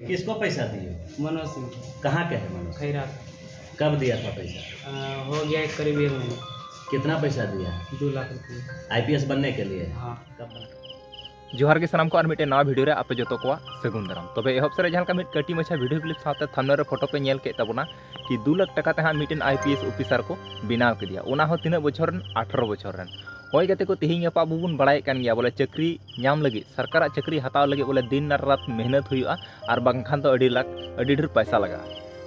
किसको पैसा दिए? मनोज सिंह। कहाँ के है मनोज? खैरा। कब दिया था पैसा? हो गया एक करीब 1 महीना। कितना पैसा दिया? 2 लाख रुपये। आईपीएस बनने के लिए? हाँ। कब बना? जोहार के सामान को और मिट्टे नवा वीडियो रे आपे जो को सगुन दाराम तबे एहब से जहां का मिट कटी मछा वीडियो क्लिप साथ थंबनेल रे फोटो पे नेल के तबना कि 2 लाख टका ते मिटन आईपीएस ऑफिसर को बनाव के दिया ओना हो तीन बछर 18 बछर रन होय गते को तिहिं गपा बुबुन बड़ाय कान गया बोले चक्री नाम लगी सरकार चक्री हताव लगी बोले दिन रात मेहनत हुआ और बांखान तो अड़ी लाख अड़ी ढेर पैसा लगा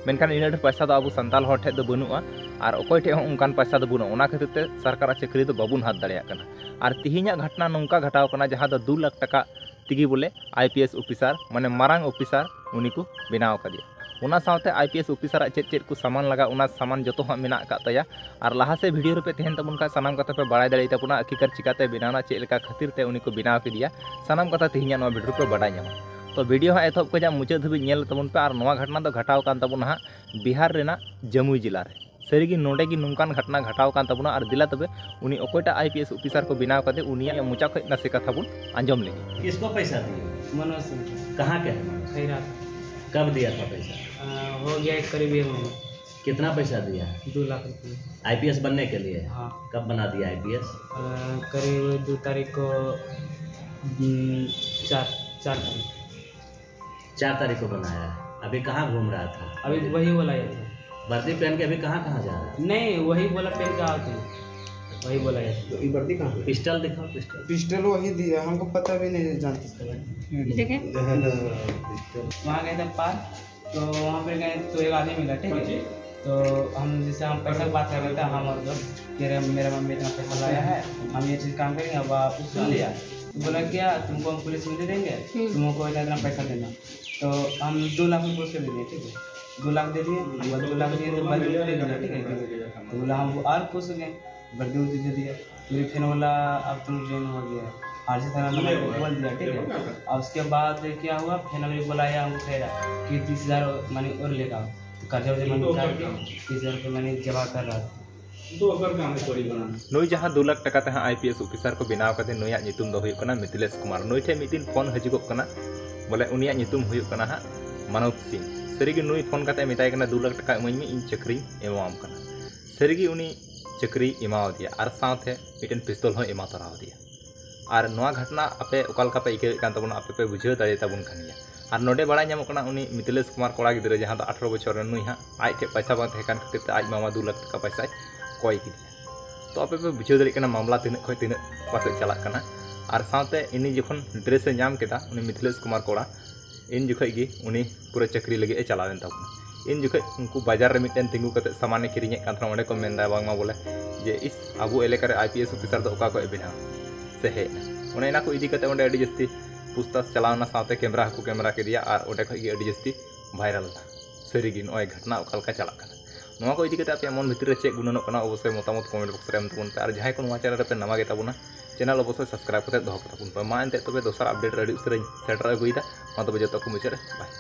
मेनखान इन ढेर पैसा दो अब संताल हर ठे दो बनुआ और अकोय ठे उनकान पैसा दो बनुआ ओना खातिर ते सरकार चक्री तो बाबुन हाथ दाड़िया कना और तिहिंया घटना नौका घटाव कना जहां दो 2 लाख टका तिगी बोले आईपीएस ऑफिसर माने मारांग ऑफिसर उनी को बनाव का दिया उना साथे आईपीएस ऑफिसर चेक चेक को सामान लगा उना सामान जो हाँ मेना का तया और लहा से वीडियो पे तहन तबन का सानाम कथा पे बड़ाई दाड़ी तबना आखिकार चिकाते बनाना चेक लेका खातिर ते उनी को बनाव के दिया सानाम कथा तिहिंया नो वीडियो पे बड़ाई नामा तो वीडियो हाँ एथब को मुचाद धाबी नेल तबन पे और नवा घटना तो घटाव कान तबन हाँ बिहार रेना जमुई जिला रे सरीगी नोडे की नौकान घटना घटाव कान तबना और दिला तबे उनी ओकोटा आईपीएस ऑफिसर को बनाव कते उनिया मुचा खै ना से कथा बुन अंजम लेगी। किसको पैसा दिए? मनोज सिंह। कहाँ के है मनोज? खैरा। कब दिया था पैसा? हो गया एक करीब 1 महीना। कितना पैसा दिया? 2 लाख रुपये। आईपीएस बनने के लिए? हाँ। कब बना दिया आईपीएस? करीब 2 तारीख को 4 तारीख 4 तारीख को बनाया। अभी कहाँ घूम रहा था? अभी वही बोला ये था। वर्दी पहन के अभी कहाँ कहाँ जा रहा है? नहीं वही बोला पहन के आओ तुम वही बोला ये तो ये वर्दी कहाँ है? पिस्टल दिखाओ पिस्टल। पिस्टल वही दिया हमको पता भी नहीं जानते इसके बारे में। वहाँ गए थे पार्क तो वहाँ पे गए तो एक आदमी मिला ठीक है तो हम जैसे हम पैसा की बात कर रहे थे हम और दोस्त कह रहे मेरा मम्मी इतना पैसा लाया है हम ये चीज़ काम करेंगे अब आप उसको लिया तो बोला क्या तुमको हम पुलिस में दे देंगे तुमको इतना पैसा देना तो हम 2 लाख रुपये उसको दे दिए ठीक है 2 लाख दे दिए 2 लाख दिए तो वर्दी दे दिया ठीक है तो बोला हम और खुश हो गए वर्दी उर्दी दे दिया फिर बोला अब तुम ट्रेन हो गया आरसी थाना मैंने बोल दिया ठीक है और उसके बाद क्या हुआ फिर हमें बुलाया हमको ठहरा कि 30,000 मनी और लेगा तो कर्जा वर्जा मैंने उतार के 30,000 रुपये मैंने जमा कर रहा था नुई जहाँ 2 लाख टका तहाँ आईपीएस ऑफिसर को बनाव कते नुया नितुम दो हुयुक कना मिथिलेश कुमार नुई ठे मिदिन फोन हजिगोग कना बोले उनिया नितुम हुयुक कना हा मनोज सिंह सरीगी नुई फोन कते मिताय कना 2 लाख टका इमाኝ इन चक्री एमाम कना सरीगी उनी चक्री एमाव दिया और साथे मिटन पिस्तौल हो एमा तराव दिया और नवा घटना आपे ओकाल का पे इके कान तबन आपे पे बुझाव दाड़े तबन खानिया और नोडे बड़ा नामो कना उनी मिथिलेश कुमार कोड़ा गिदरे जहां 18 बछर नुई हा आज के पैसा बांध हेकान खातिर ते आज मामा 2 लाख टका पैसा कोई की तो आपे पे बुझाव दाड़े कना मामला तिन खय तिन पासे चला कना और साथे इनी जखन ड्रेस नाम केदा उनी मिथिलेश कुमार कोड़ा इन जुखै गी उनी पूरा चक्री लगे ए चलावेन तबन इन जुखै उनको बाजार रे मिटन तिंगु कते सामान किरिnye कान थरा ओंडे को मेंदा बांगमा बोले जे इस अबु एलेका रे आईपीएस ऑफिसर दो ओका को बिना से है ओने ना को इदी कते ओंडे अडी जस्ती पुस्तास चलावना साथे कैमरा को कैमरा के दिया और ओंडे खै गी अडी जस्ती वायरल दा सरीगी नय घटना ओकालका चला कना नोवा को इदी कते आपे मन भितर रे चेक गुणनो कना अवश्य मतामत कमेंट बॉक्स रे एम तबन पे और जहां को नोवा चैनल रे पे नवा गे तबना चैनल अवश्य सब्सक्राइब कते दोह कता बुन पे मा एंते तबे दोसर अपडेट रेडी उसरे सेटर अगुइदा मा तबे जतो को मुचे रे बाय।